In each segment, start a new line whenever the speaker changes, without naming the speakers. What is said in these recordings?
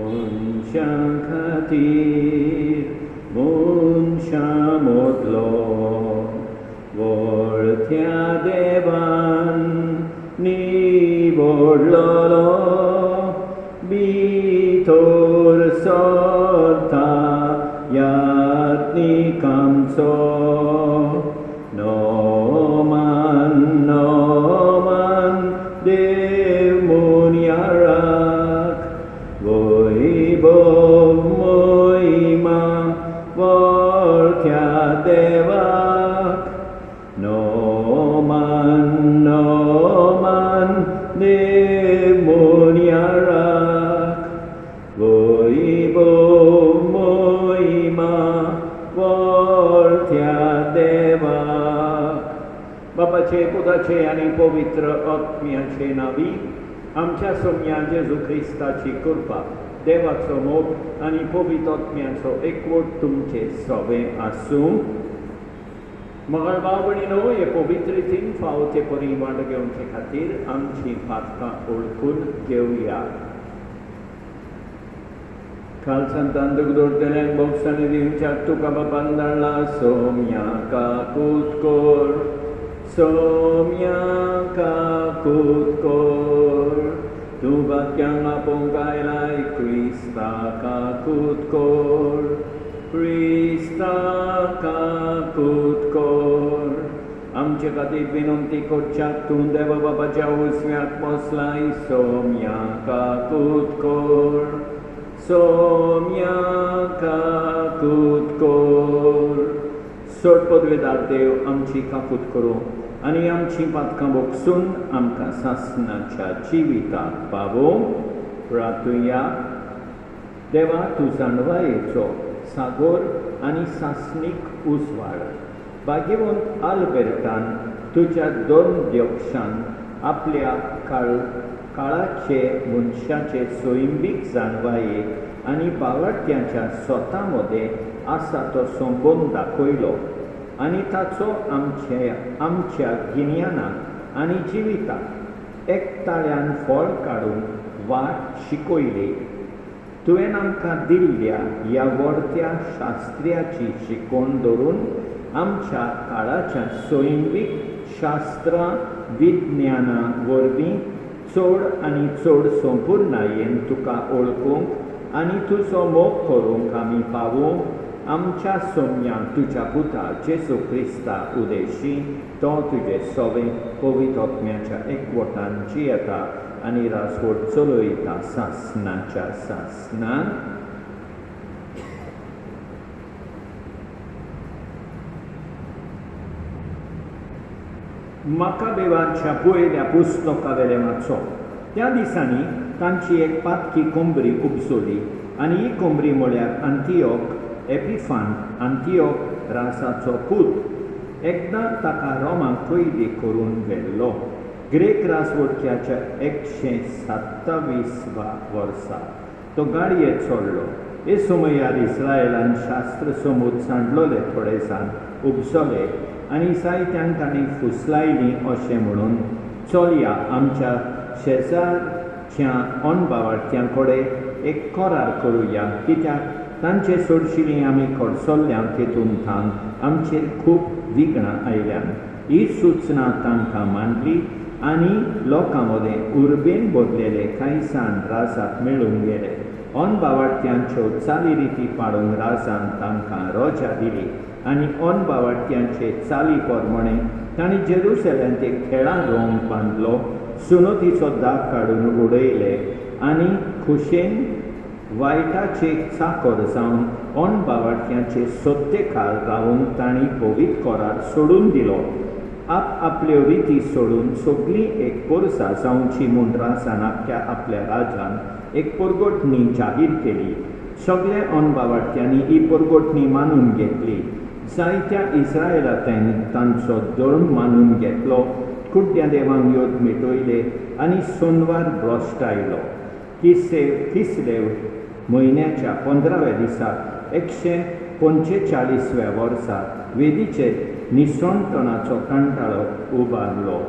मनशां खातीर मनशां मोडलो वळख्या देवान निवडलोलो भितर सरता यात्निकांचो नोमान देव मुनियाराक वैभव महिमा वळख्या देवाक नोमान देव मुनियाराक वैभव महिमा वळख्या देवाक बापाचे पुताचे आनी पवित्र आत्म्याचे नावी आमच्या सोम्या जेजू ख्रिस्ताची कृपा देवाचो मोग आनी पवित्र आत्म्याचो एकवट तुमचे सवे आसूं मंगळ भाव भयणीनो हे पवित्र रितीन फावते परिवार घेवचे खातीर आमची पातकां ओळखून घेवया काल संतान दोगदोरतेल्यांक भोवसानी दिवच्याक तुका बापान धाडला सोम्याका कुतकोर सोम्याका कुतकोर तूं बाक्यांक आपोवंक आयलाय क्रिस्ताका कुतकोर क्रिस्ताका कुतकोर आमचे खातीर विनंती करच्याक तूं देवा बापाच्या उसव्याक बसलाय सोम्याका कुतकोर सोम्याका कुतकोर सोड पदवेदार देव आमची काकूत करूं आनी आमची पातकां बोगसून आमकां सासणाच्या जिविताक पावोवं प्रार्थुया देवा तूं जाणवायेचो सागोर आनी सासणीक उजवाड भाग्यवंत आल्बर्टान तुज्या दोन दिवक्षान आपल्या काळाचे मनशाचे सोयंबीक जाणवायेक आनी बावट्यांच्या स्वता मदें आसा तो संबंद दाखयलो आनी ताचो आमच्या गिन्यानाक आनी जिविताक एकताळ्यान फळ काडूंक वाट शिकयली तुवें आमकां दिल्ल्या ह्या व्हडत्या शास्त्र्याची शिकवण धरून आमच्या काळाच्या सोयंबीक शास्त्रां विज्ञाना वरवीं चड आनी चड संपूर्णयेन तुका ओळखूंक आनी तुजो मोग करूंक आमी पावूंक आमच्या सोम्या तुज्या पुता जेजू क्रिस्ता उदेशी तो तुजे सवे पवित्र आत्म्याच्या एकवटान जियेता आनी रासवट चलयता सासणाच्या सासणान माकाबेवांच्या पयल्या पुस्तकावेलें वाचप त्या दिसांनी तांची एक पातकी कोंबरी उपसोली आनी ही कोंबरी म्हळ्यार अंतियोक एपिफान अंतियोक रासाचो पूत एकदां ताका रोमांक कैदी करून व्हेल्लो ग्रेक राजवटक्याच्या 127 वर्सा तो गाडयेर चडलो हे सुमयार इस्रायेलान शास्त्र समूद सांडलोले थोडेसान उपसले आनी जायत्यांक तांणी फुसलायलीं अशें म्हणून चलया आमच्या शेजारच्या अणभावार्थ्यां कडेन एक करार करुया कित्याक तांचे सोडशिलीं आमी खडसल्ल्यांक तेतून थान आमचेर खूब विघ्नां आयल्यान ही सूचना तांकां मांडली आनी लोकां मदें उर्बेन भरलेले कांय सान राजाक मेळून गेले अणभावार्थ्यांच्यो चाली रिती पाडूंक राजान तांकां रजा दिली आनी अणभावार्थ्यांचे चाली प्रमाणे तांणी जेरुसलेमांत एक खेळां रोंग बांदलो सुनोतीचो दाग काडून उडयले आनी खुशेन वायटाचे चाकर जावन अणभावार्थ्यांचे सत्तेकाल रावूंक तांणी पवित्र करार सोडून दिलो आपल्यो रिती सोडून सगळीं एक पोरसां जावची म्हूण राजान आपल्या राजान एक परगोटणी जाहीर केली सगळ्या अणभावार्थ्यांनी ही परगोटणी मानून घेतली जायत्या इस्रायेलांनी तांचो धर्म मानून घेतलो कुड्ड्या देवांक योद मिटयले आनी सोनवार भ्रश्ट आयलो किसलेव म्हयन्याच्या 15व्या दिसा 145व्या वर्सा वेदीचेर निसणपणाचो कंटाळो उबारलो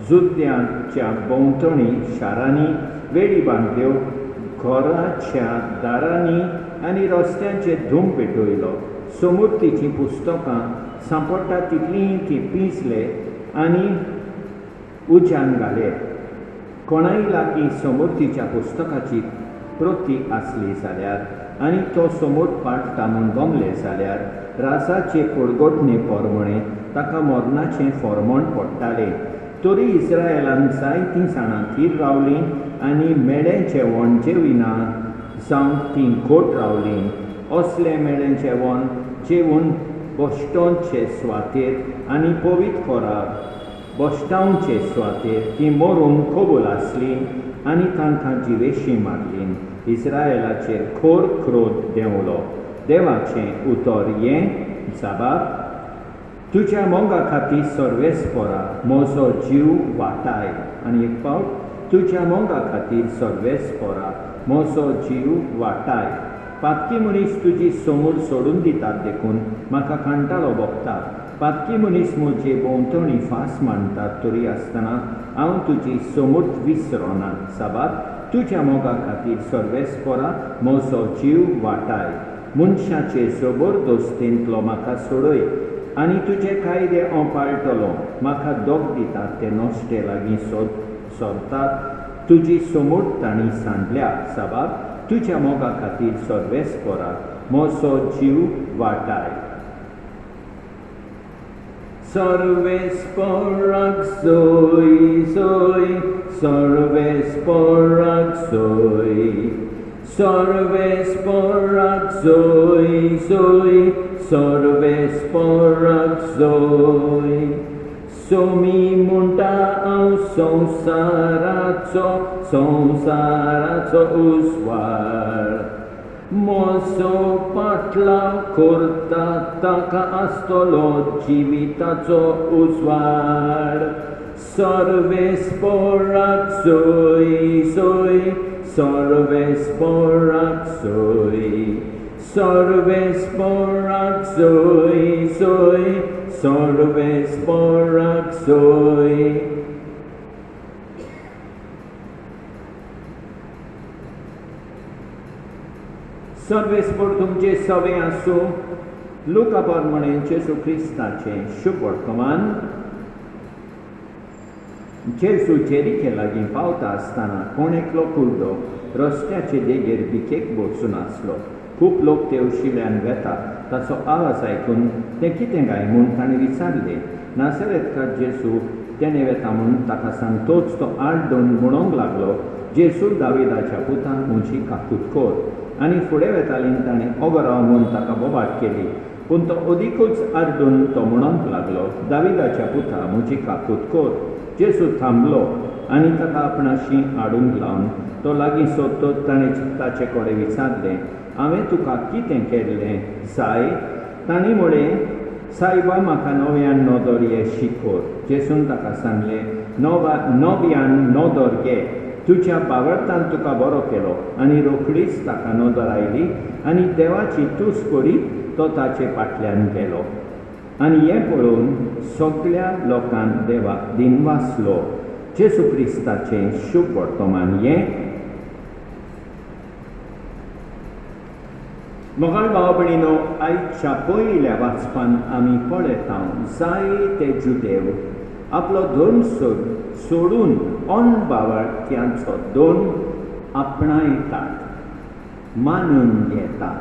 जुद्यांच्या भोंवतणी शारांनी वेळी बांदल्यो घराच्या दारांनी आनी रस्त्यांचे धूम पेटयलो. समृद्धीचीं पुस्तकां सांपडटा तितलीं ती पिंजले आनी उज्यान घाले. कोणाय लागीं समृद्धीच्या पुस्तकाची प्रती आसली जाल्यार आनी तो समोर पाठता म्हूण गमले जाल्यार राजाचे पडगोटणे पोरमणे ताका मरणाचें फर्मोण पडटालें. तरी इस्रायेलान जायतीं जाणां थीर रावलीं आनी मेळें जेवण जेविना जावन तीं घोट रावलीं. असलें मेळें जेवण जेवून बश्टांचे सुवातेर आनी पवित्र कोरार बश्टांचे सुवातेर तीं मरून कबूल आसलीं आनी तांकां जिवेशीं मारलीं. इस्रायेलाचेर खोर क्रोध देंवलो. देवाचें उतर हें जाबाब, तुज्या मोगा खातीर सर्वेस्परा म्हजो जीव वाटाय. आनी एक फावट, तुज्या मोगा खातीर सर्वेस्परा म्हजो जीव वाटाय. पातकी मनीस तुजी समोर सोडून दितात देखून म्हाका कांटाळो भोगता. पातकी मनीस म्हजे भोंवतणी फास मांडटात तरी आसतना हांव तुजी समूर्त विसरोना. साबार, तुज्या मोगा खातीर सर्वेस्परा म्हजो जीव वाटाय. मनशाचे जबरदस्तेंतलो म्हाका सोडय आनी तुजे कायदे हांव पाळटलों. म्हाका दोग दितात ते नश्टे लागीं सोरतात. तुजी समूर्त तांणी सांडल्या. साबार, तुज्या मोगा खातीर सर्वेस्परा म्हजो जीव वाटाय. सर्वेस्पराक सोय सोय, सर्वेस्पराक सोय, सर्वेस्पराक सोय सोय, सर्वेस्पराक सोय. सोमी म्हणटा हांव संवसाराचो उस्वार. म्हजो पाटलाव करता ताका आसतलो जिविताचो उस्वार. सर्वेस्पराक सोय सोय, सर्वेस्पराक सोय, सर्वेस्पराक सोय सोय, सर्वेस्पराक सोय. सर्वेस्पर तुमचे सवे आसूं. लुका पोरमणे जेजू क्रिस्ताचें शुभ वर्तमान. जेजू जेरिके लागीं पावता आसतना कोण एकलो कुर्डो रस्त्याचे देगेर भिकेक बसून आसलो. खूब लोक ते उशिल्ल्यान वेता. ताचो आवाज आयकून तें कितें काय म्हूण ताणें विचारलें. नासरेतकार जेजू तेणें वेता म्हूण ताका सांगतोच तो आड्डून म्हणोंक लागलो, जेजू दाविदाच्या पुता म्हजी काकूट कोर. आनी फुडें वेतालीं ताणें ओगो राव म्हूण ताका बोबाट केली. पूण तो अदीकूच आड्डून तो म्हणोंक लागलो, दाविदाच्या पुता म्हजी काकूट कोर. जेजू थांबलो आनी ताका आपणाशी हाडूंक लावन तो लागीं सोदतोच ताणें ताचे कडेन विचारलें, हांवें तुका कितें केल्लें जाय? तांणी म्हळें, सायबा म्हाका नव्यान नोदोर हें शिकोर. जेजून ताका सांगलें, नव्यान नोदोर घे. तुज्या बावळटान तुका बरो केलो. आनी रोखडीच ताका नोदोर आयली आनी देवाची तूस करीत तो ताचे फाटल्यान गेलो. आनी हें पळोवन सगळ्या लोकांक देवाक दिनवासलो. जेजू क्रिस्ताचें शुभ वर्तमान हें. मोगाळ भाव भयणीनो, आयच्या पयल्या वाचपान आमी पळयता जायते जुदेव आपलो धर्म सोडून अनबावळट्यांचो धर्म आपणायतात, मानून घेतात,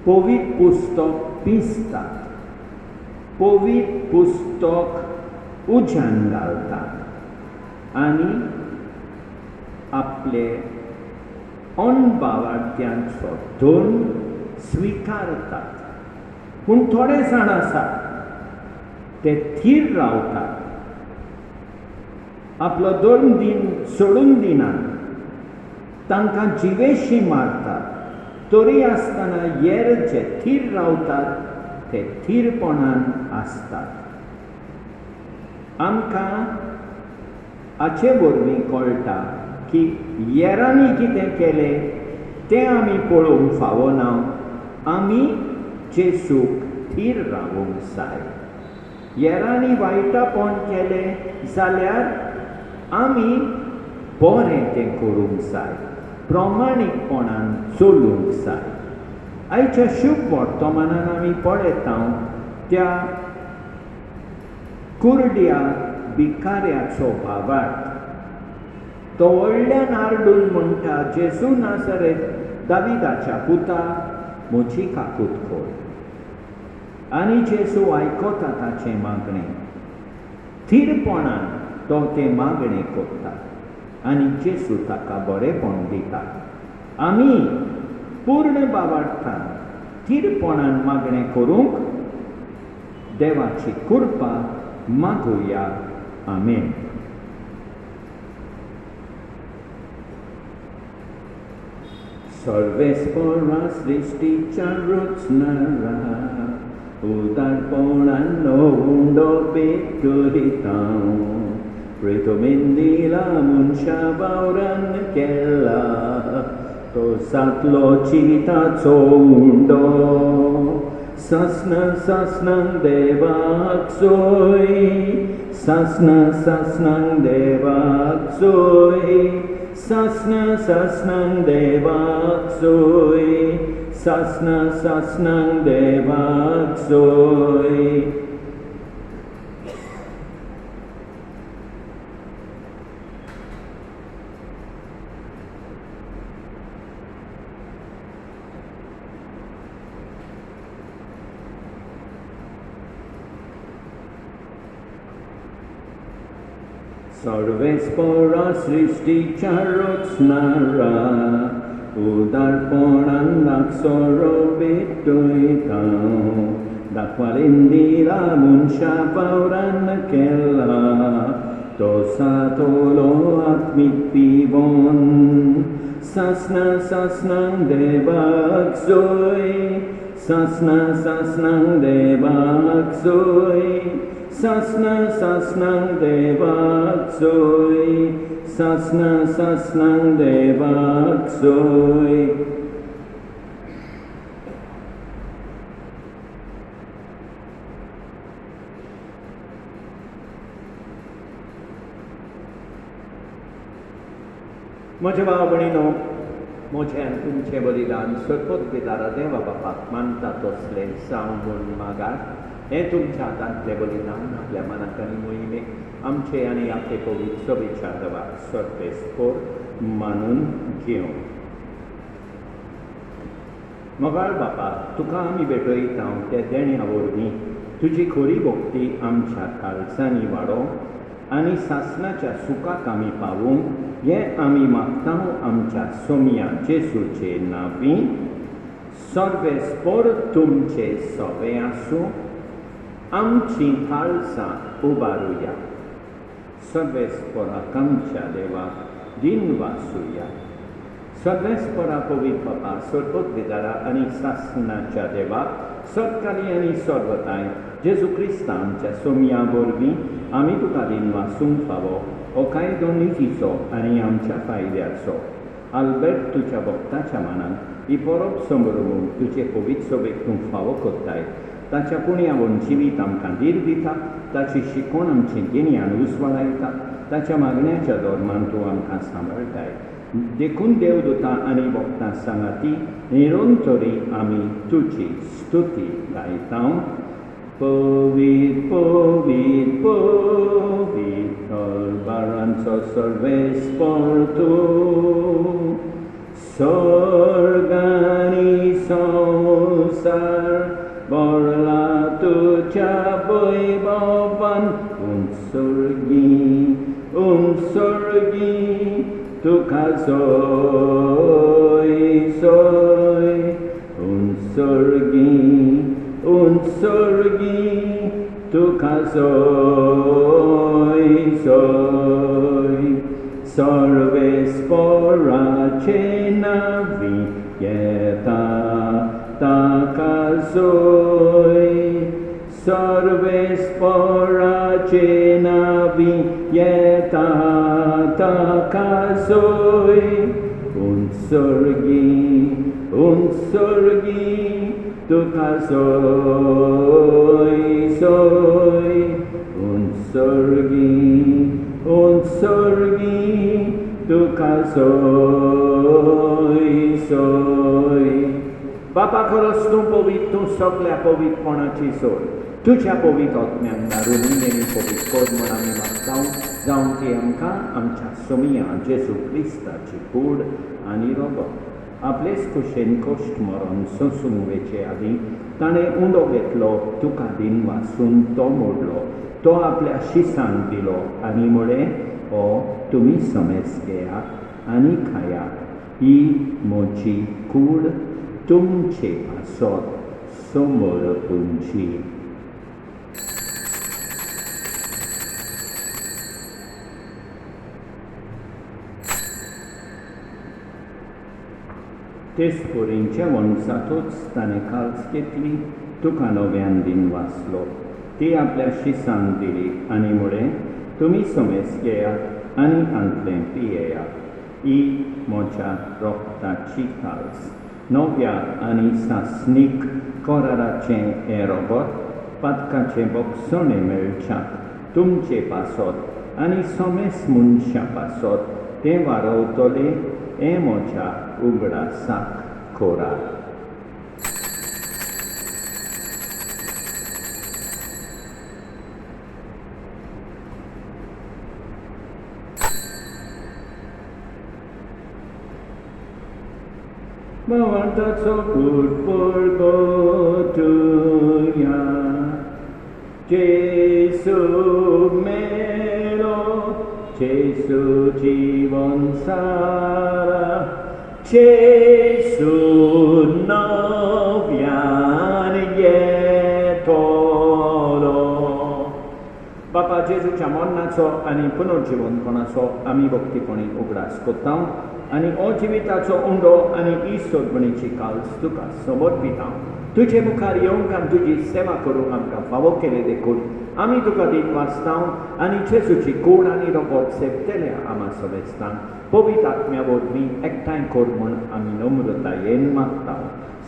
पवित्र पुस्तक पिसतात, पवित्र पुस्तक उज्यान घालतात आनी आपले अनबावळट्यांचो धर्म स्विकारतात. पूण थोडे जाण आसात ते थीर रावतात, आपलो धर्म सोडून दिनात, तांकां जिवेशी मारतात. तरी आसतना हेर जे थीर रावतात ते थीरपणान आसतात. आमकां हाचे वरवीं कळटा की हेरांनी कितें केलें तें आमी पळोवंक फावना. आमी जेजूक थीर रावूंक जाय. हेरांनी वायटापण केलें जाल्यार आमी बरें तें करूंक जाय. प्रामाणीकपणान चलूंक जाय. आयच्या शुभ वर्तमानान आमी पळयता त्या कुर्ड्या भिकाऱ्याचो भावार्थ. तो व्हडल्यान आरडून म्हणटा, जेजू नासरेत दाविदाच्या पुता, म्हजी काकूट कर. आनी जेजू आयकता ताचे मागणे. थीरपणान तो ते मागणे करता आनी जेजू ताका बरेपण दिता. आमी पूर्ण भावार्थान थीरपणान मागणे करूंक देवाची कृपा मागुया. आमेन. सर्वेस्परा सृष्टीच्या रचणारा, उदारपणान उंडो पेट करिता. प्रेतोमेंदिला मनशा वावरान केला, तो सातलो चिताचो उंडो. सासना सासनांक देवाक सोय, सासना सासनांक देवाक सोय, सासना सासनांक देवाक सोय, सासना सासनांक देवाक सोय. सर्वेस्परा सृष्टीच्या रचणारा, उदारपणान लागसरो भेटयता. दाखवालेंदिला मनशा वावरान केला, तो सातलो आत्मीक पिवोन. सासना सासनांक देवाक सोय, सासना सासनांक देवाक सोय, सासना सासनांक देवाक सोय, सासना सासनांक देवाक सोय. म्हजे भाव भयणीनो, म्हजें आनी तुमचें बलिदान सर्पोत्पितारा देवा बापाक मानता तसलें जावं म्हूण मागात. हें तुमच्या हातांतलें बलिदान आपल्या मनाक आनी मोहिमेक आमचे आनी आपले पवित्र सभेच्या देवाक सर्वेस्पर मानून घेवं. मोगाळ बापा, तुका आमी भेटयता त्या देण्या वरवीं तुजी खरी भक्ती आमच्या काळजांनी वाडो आनी सासणाच्या सुखाक आमी पावूंक हें आमी मागता आमच्या सोम्या जेजूचे नांवी. सर्वेस्पर तुमचे सवे आसूं. आमची काळजां उबारुया. सर्वेस्पराक आमच्या देवाक दिन वासुया. सर्वेस्परा पवित्र बापा, सर्पोत्पितारा आनी सासणाच्या देवाक सत्कारी आनी सर्वताय जेजू क्रिस्ता आमच्या सोम्या वरवीं आमी तुका दिन वासूंक फावो. हो कायदो नितीचो आनी आमच्या फायद्याचो. आल्बर्ट तुज्या भक्ताच्या मनान ही परब समोरून तुजे पवित्र सभेक तूं फावो करताय. ताच्या पुण्यावून जिवीत आमकां दीर दिता. ताची शिकवण आमचें गिन्यान उजवाडायता. ताच्या मागण्याच्या धोरणान तूं आमकां सांबाळटाय. देखून देवदूतां आनी भक्तां सांगाती निरंतरी आमी तुजी स्तुती गायता. पवित्र पवित्र पवित्र दरबारांचो सर्वेस्पर तूं. स्वर्ग आनी संवसार भरला तुज्या वैभवान. उंचर्गी उंचर्गी तुका सोय सोय. उंचर्गी उंचर्गी तुका सोय सोय. सर्वेस्पराचे नांवी येता ताका सोय. सर्वेस्पराचे नांवी येता ताका सोय. उंचर्गी उंचर्गी तुका सोय सोय. उंचर्गी उंचर्गी तुका सोय बापा खरोच तूं पवित्र, तूं सगळ्या पवित्रपणाची सोड. तुझ्या पवित्र आत्म्यान दारून नेमी पवित्र कोर म्हण आमी मागता जावं ती आमकां आमच्या सोमिया जेजू क्रिस्ताची कूड आनी रोगत आपलेच कुशेन कश्ट मरण सोंसूंक वेचे आदीं ताणें उंडो घेतलो, तुका दिन वाचून तो मोडलो, तो आपल्या शिसांक दिलो आनी म्हळें हो तुमी समेज घेयात आनी खायात, ही म्हजी कूड तुमचे आसत समोर तुमची. तेच पोरींच्या वंशातूच ताणें काल्स घेतली, तुका नव्यान दिन वाचलो, ती आपल्या शिसांक दिली आनी म्हळें तुमी समेज घेयात आनी हांतलें पियेयात, ही म्हज्या रोगताची काल्स. नव्या आनी सासणीक कराराचें हें रोगत पातकाचें बोगसणें मेळच्याक तुमचे पासत आनी समेज मनशां पासत तें वारवतलें हें म्हज्या उगडासाक खोराक. Mawantaco good porgo tuya, Jesu melo, Jesu jiwon sara, Jesu nowian yetolo. Bapa Jezuच्या मरणाचो आनी पुनर्जीवनपणाचो आमी भक्तीपणी उगडास कोत्ता आनी हो जिविताचो उंडो आनी ही सोडवणेची काल्स तुका समर्पिता. तुजे मुखार येवंक आनी तुजी सेवा करूंक आमकां फावो केले देखून आमी तुका दिन वाचता आनी जेजूची कूड आनी रोगत सेवतले आमा समेस्तान पवित्र आत्म्या वरवीं एकठांय कोर म्हूण आमी नम्रतायेन मागता.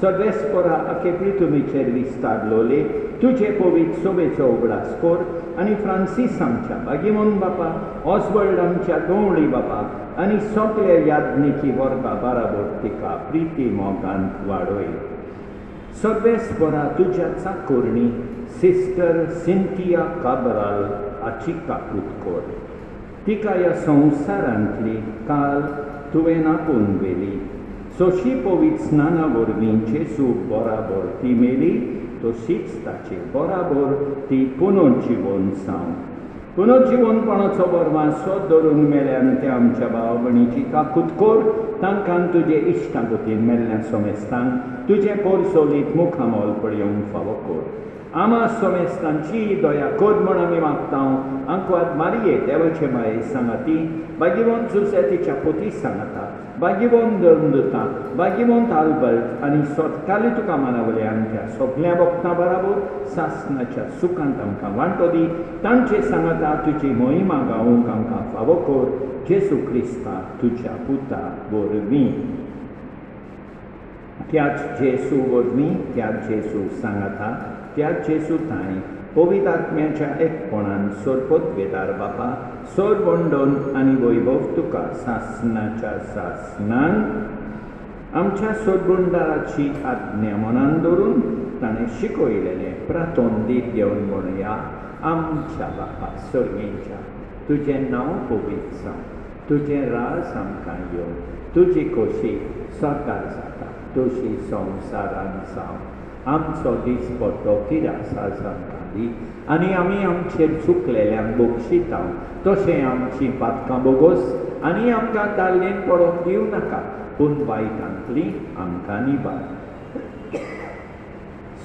सर्वेस्परा आखे पृथ्वीचेर विस्तारलोले तुजे पवित्र सोबेचो उगडास कोर आनी फ्रांसीस आमच्या बागीमोन बापा, ऑस्वर्ल्ड आमच्या गवळी बापा आनी सगळ्या याज्ञिकी वर्गा बाराबर तिका प्रिती मोगांत वाडय. सर्वेस्परा तुज्या चाकोरणी सिस्टर सिंथिया काब्राल हाची काकूट कोर. तिका ह्या संवसारांतली काल तुवें आपोवन व्हेली. सोशी पवित्र स्नाना वरवीं जेजू बराबर ती मेली, तशीच ताचे बराबर ती पुनर्जीवन जावं. पुनर्जीवनपणाचो बरवासो धरून मेल्यान त्या आमच्या भाव भयणीची काकूट कोर. तांकां तुजे इश्टागतीन मेल्ल्या समेस्तांक तुजे पोरसोलीत मुखामोल पळयोवंक फावो कोर. आमा समेस्तांची दया कोर म्हण आमी मागता. आंकवाद मारये देवाचे माये सांगाती, बागीवंत जुसे तिच्या पोती सांगाता, बागीवंत दंडता, बागीवंत आल्बर्ट आनी सोदकाली तुका मानवल्यान त्या सगळ्या भक्तां बराबर सासणाच्या सुखांत आमकां वांटो दी. तांचे सांगाता तुजी मोहिमा गावूंक आमकां फावो कोर. जेजू क्रिस्ता तुज्या पुता वरवीं. त्याच जेजू वरवीं, त्याच जेजू सांगाता, त्याच जेजू तांय पवित्र आत्म्याच्या एकपणान सोरपोतवेदार बापा सोर वंडोन आनी वैभव तुका सासणाच्या सासणांक आमच्या सोरबुंडाराची आज्ञा मनान धरून ताणें शिकयलेलें प्रार्थोन दीत घेवन म्हणया. आमच्या बापा सर्गेच्या, तुजें नांव पवित्र जावं, तुजें राज आमकां येवं, तुजी खोशी सकाळ जाता तशी संवसारान जावं. आमचो दिसपट्टो कितें आसा आमकां दी आनी आमी आमचेर चुकलेल्यांक बक्षिता तशें आमची पातकां बोगोस आनी आमकां दाल्लेन पडोवंक दिवं नाका, पूण वायटांतली आमकां निबार.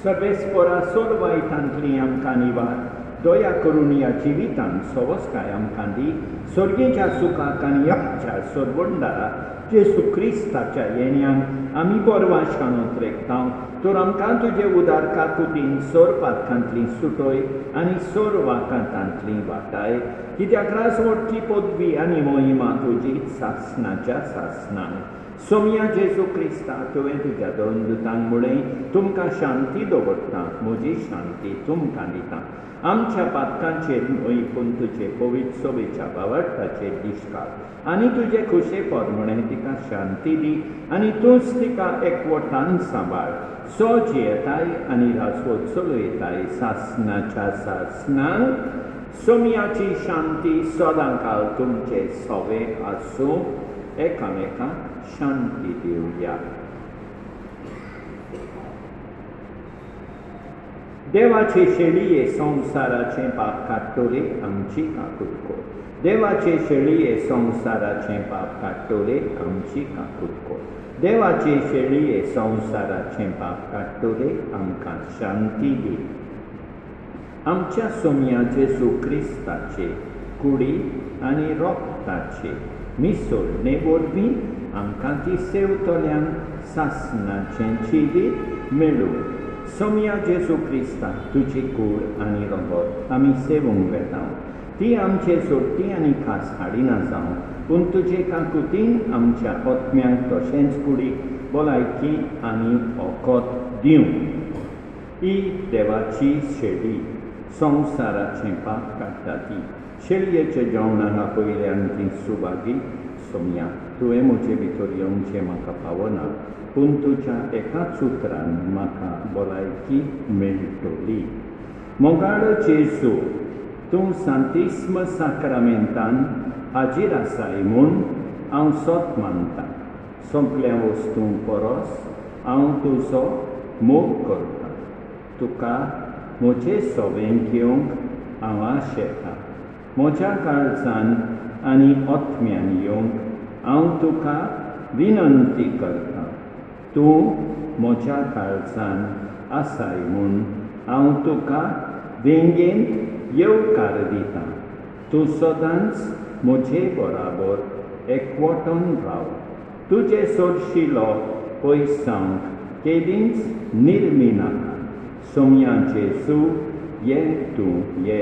सर्वेस्परा सोर वायटांतली आमकां निबार. दया करून ह्या जिवितांत सवस्काय आमकां दी. सर्गेच्या सुखाक आनी आमच्या सोरवंडारा जेजू क्रिस्ताच्या येण्यान आमी बोरवाशानोत रेखता. तर आमकां तुजे उदार काकुतीन सोर पातकांतली सुटय आनी सोर वाकांतांतली वाटाय. कित्याक रासवटची पदवी आनी मोहिमा तुजी सासणाच्या सासणांक सोम्या जेजू क्रिस्ता तुवें तुज्या दोन दुतांमुळे तुमकां शांती दवरता म्हजी शांती तुमकां दिता आमच्या पातकांचेर न्हय पूण तुजे पवित्र सोबेच्या बावटाचेर दिश्काळ आनी तुजे खुशेपद म्हणे तिका शांती दी आनी तूंच तिका एकवटान सांबाळ सो जियेताय आनी रासवत चलयताय सासणाच्या सासणांक सोम्याची शांती सदांकाळ तुमचे सोवे आसूं एकामेकांक शांती दिवया देवाचे शेळये संवसाराचें पाप काडटोले आमची काकूट कोर देवाचे शेळये संवसाराचें पाप काडटोले आमची काकूट कोर देवाचे शेळये संवसाराचें पाप काडटोले आमकां शांती दी आमच्या सोम्या जेजू क्रिस्ताचे कुडी आनी रोगताचे मिसळणे वरवीं आमकां ती सेवतल्यांक सासणाचें जिवीत मेळूं सोम्या जेजू क्रिस्ता तुजी कूड आनी रोगत आमी सेवूंक वेता ती आमचे सोडटी आनी खास हाडिना जावं पूण तुजे काकुतीन आमच्या आत्म्यांक तशेंच कुडीक भलायकी आनी ओकोत दिवं ही देवाची शेळी संवसाराचें पाप काडटा ती शेळयेच्या जेवणाक आपयल्यान ती सुभागी सोम्या तुवें म्हजे भितर येवचें म्हाका पावना पूण तुज्या एकाच उतरान म्हाका भलायकी मेळटली मोगाळ जेजू तूं सांतिस्म साक्रामेंतान हाजीर आसाय म्हूण हांव सोत मानतां सोगल्या वस्तूं परस हांव तुजो मोग करतां तुका म्हजें सोवें घेवंक हांव आशेतां म्हज्या काळजान आनी ओत्म्यान येवंक हांव तुका विनंती करतां तूं म्हज्या काळजान आसाय म्हूण हांव तुका वेंगेंत येवकार दितां तूं सदांच म्हजे बराबर एकवटून राव तुजे सोडशिलो पयसांक केदींच निर्मी नाका सोम्या जेजू ये तूं ये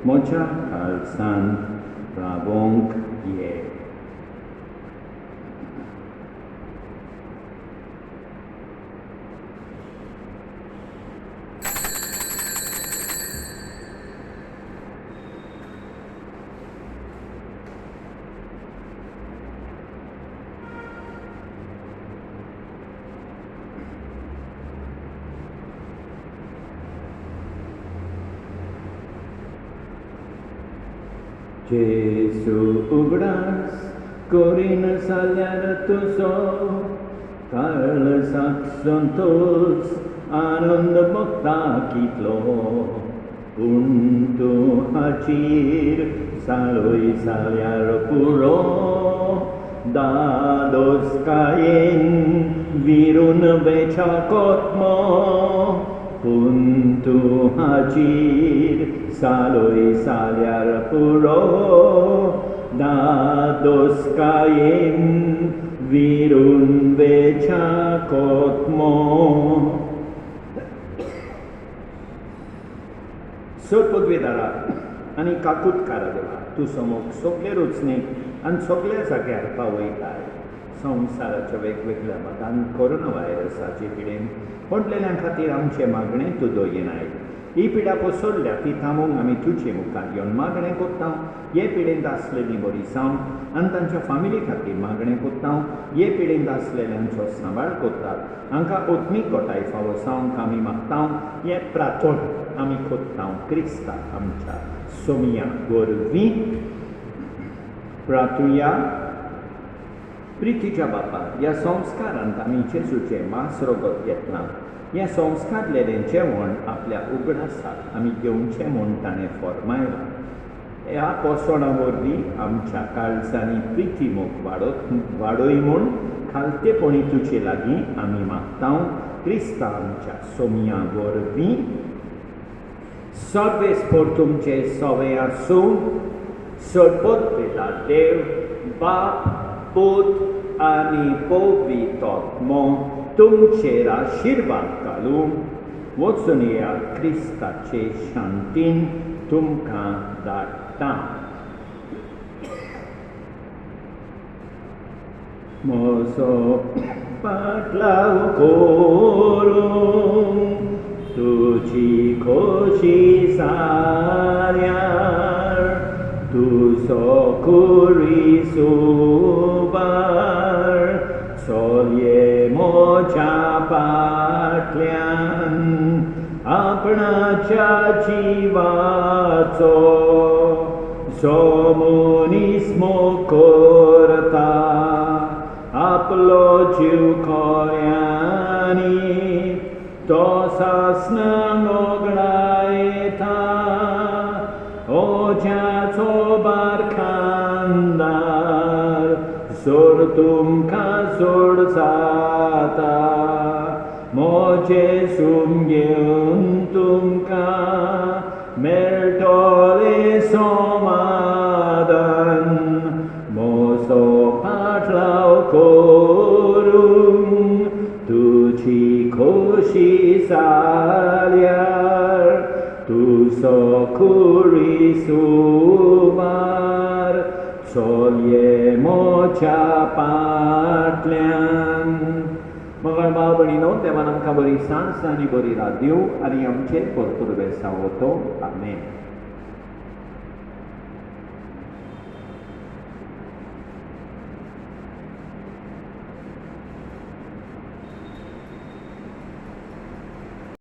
म्हज्या काळजान रावोंक ये जेजू उगडास करीन जाल्यार तुजो काळजाक संतोष आनंद भोगता कितलो पूण तूं हाचेर साळय जाल्यार पुरो दादोसकायेन विरून बेचाकोत्मो पूण तूं हाचेर साळय जाल्यार पुरो दादोसकायेन विरून बेचाकोत्मो सत्पदवीदारा आनी काकूटकारा देवा तूं समोग सगळे रचणेक आनी सगळ्या जाग्यार पावयताय संवसाराच्या वेगवेगळ्या भागांत कोरोना व्हायरसाचे पिडेन पडलेल्यां खातीर आमचे मागणें तूं दोयनाय ही पिडा पसरल्या ती थांबोवंक आमी तुजे मुखार येवन मागणें कोत्ता हे पिडेंत आसलेलीं बरी जावन आनी तांच्या फामिली खातीर मागणें कोत्ता हे पिडेंत आसलेल्यांचो सांबाळ कोत्तात हांकां ओत्मीक गोठाय फावो जावंक आमी मागता हे प्रार्थन आमी कोत्ता क्रिस्ता आमच्या सोम्या वरवीं प्रार्थुया प्रितीच्या बापा ह्या संस्कारांत आमी जेजूचें मांस रोगत घेतलां हें संस्कारलेलें जेवण आपल्या उगडासाक आमी घेवचें म्हूण ताणें फर्मायलां ह्या पोसणा वरवीं आमच्या काळजांनी प्रिती मोग वाडय म्हूण खालतेपणी तुजे लागीं आमी मागता क्रिस्ता आमच्या सोम्या वरवीं सर्वेस्पर तुमचे सोवे आसूं सदपदवेला देव बाप पूत आनी पवित्र आत्मो तुमचेर आशिर्वाद घालूं वचून ह्या क्रिस्ताचे शांतीन तुमकां धाडटा मोसो पाटलाव करूं तुझी खोशी साऱ्यार तुझो कुरी सुबार सोलये मोच्या पाटल्यान आपणाच्या जिवाचो जो मनीस करता आपलो जीव खोऱ्यांनी तो सासनांग ओगडायता ओज्याचो बारखांदार जोर तुमकां सोड जाता मोचे सुमगेवन तुमकां मेळटोले समाधान मोसो पाटलाव करूं तुझी खोशी जाल्यार तुजो कुरी सुबार चोलये मोच्या पाटल्यान मगळ भाव भयणीनो देवान आमकां बरी सांस आनी बरी रात दिवं आनी आमचेर भरपूर बेसांव वतो आमेन.